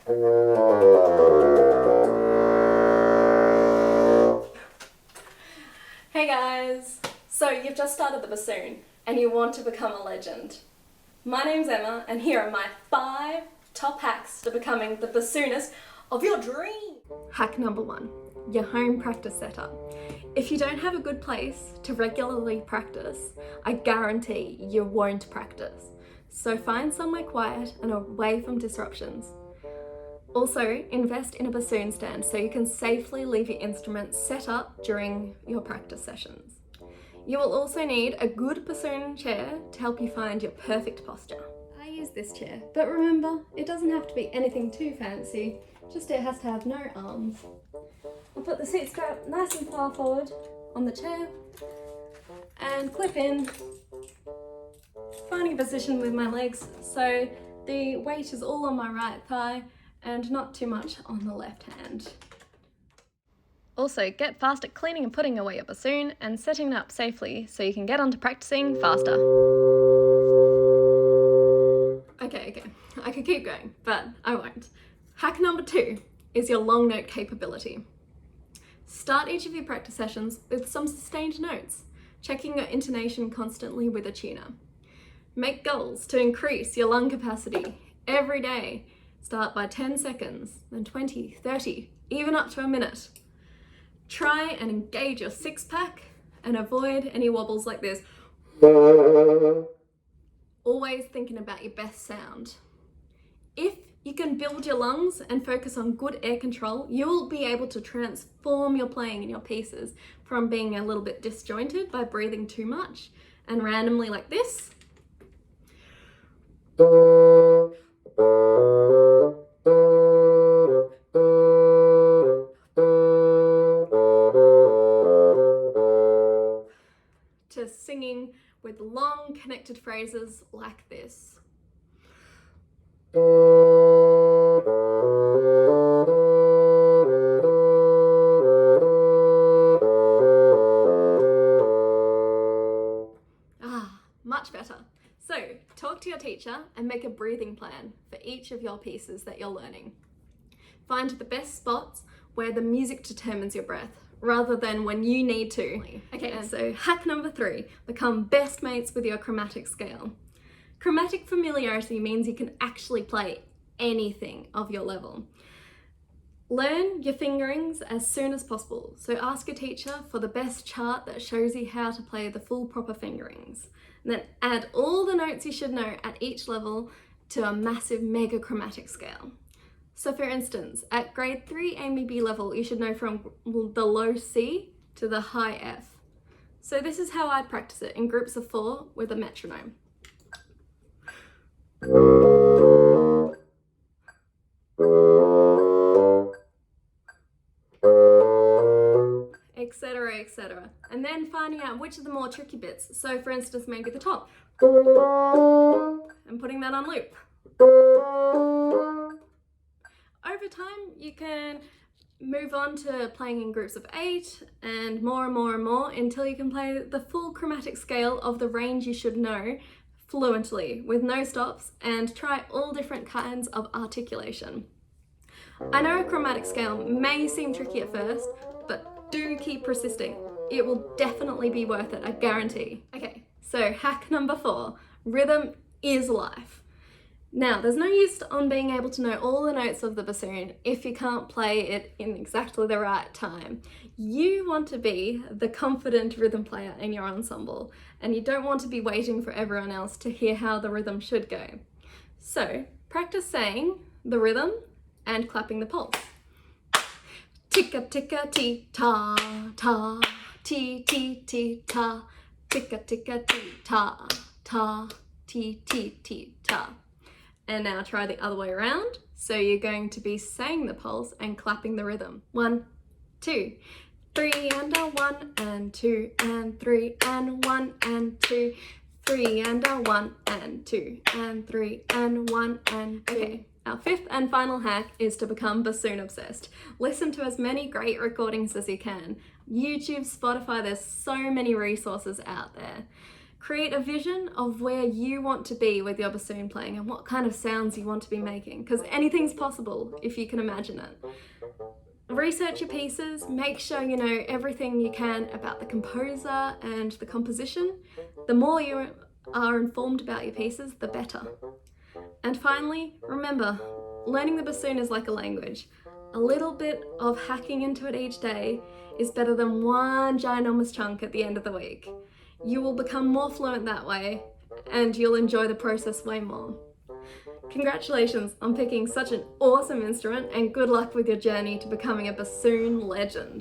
Hey guys! So you've just started the bassoon and you want to become a legend. My name's Emma and here are my 5 top hacks to becoming the bassoonist of your dream. Hack number 1, your home practice setup. If you don't have a good place to regularly practice, I guarantee you won't practice. So find somewhere quiet and away from disruptions. Also, invest in a bassoon stand so you can safely leave your instruments set up during your practice sessions. You will also need a good bassoon chair to help you find your perfect posture. I use this chair, but remember, it doesn't have to be anything too fancy, just it has to have no arms. I'll put the seat strap nice and far forward on the chair and clip in, finding a position with my legs so the weight is all on my right thigh and not too much on the left hand. Also, get fast at cleaning and putting away your bassoon and setting it up safely so you can get on to practicing faster. Okay, I could keep going, but I won't. Hack number 2 is your long note capability. Start each of your practice sessions with some sustained notes, checking your intonation constantly with a tuner. Make goals to increase your lung capacity every day. Start by 10 seconds, then 20, 30, even up to a minute. Try and engage your 6-pack and avoid any wobbles like this. Always thinking about your best sound. If you can build your lungs and focus on good air control, you'll be able to transform your playing in your pieces from being a little bit disjointed by breathing too much and randomly like this, to singing with long connected phrases like this. Much better. So, talk to your teacher and make a breathing plan for each of your pieces that you're learning. Find the best spots where the music determines your breath, rather than when you need to. Okay, so hack number 3, become best mates with your chromatic scale. Chromatic familiarity means you can actually play anything of your level. Learn your fingerings as soon as possible, so ask your teacher for the best chart that shows you how to play the full proper fingerings. And then add all the notes you should know at each level to a massive mega chromatic scale. So for instance, at grade 3 AMB level, you should know from the low C to the high F. So this is how I'd practice it in groups of 4 with a metronome. Etc, etc. And then finding out which are the more tricky bits. So for instance, maybe the top. And putting that on loop. Over time, you can move on to playing in groups of 8 and more until you can play the full chromatic scale of the range you should know fluently with no stops, and try all different kinds of articulation. I know a chromatic scale may seem tricky at first, but do keep persisting. It will definitely be worth it, I guarantee. Okay, so hack number 4, rhythm is life. Now, there's no use on being able to know all the notes of the bassoon if you can't play it in exactly the right time. You want to be the confident rhythm player in your ensemble, and you don't want to be waiting for everyone else to hear how the rhythm should go. So, practice saying the rhythm and clapping the pulse. Ticka ticka ti ta ta, ti ti ti ta, ticka ticka ti ta ta, ti ti ti ta. And now try the other way around. So you're going to be saying the pulse and clapping the rhythm. 1, 2, 3 and a 1 and 2 and 3 and 1 and 2, 3 and a 1 and 2 and 3 and 1 and 2. Okay. Our 5th and final hack is to become bassoon obsessed. Listen to as many great recordings as you can. YouTube, Spotify, there's so many resources out there. Create a vision of where you want to be with your bassoon playing and what kind of sounds you want to be making, because anything's possible if you can imagine it. Research your pieces, make sure you know everything you can about the composer and the composition. The more you are informed about your pieces, the better. And finally, remember, learning the bassoon is like a language. A little bit of hacking into it each day is better than one ginormous chunk at the end of the week. You will become more fluent that way, and you'll enjoy the process way more. Congratulations on picking such an awesome instrument, and good luck with your journey to becoming a bassoon legend.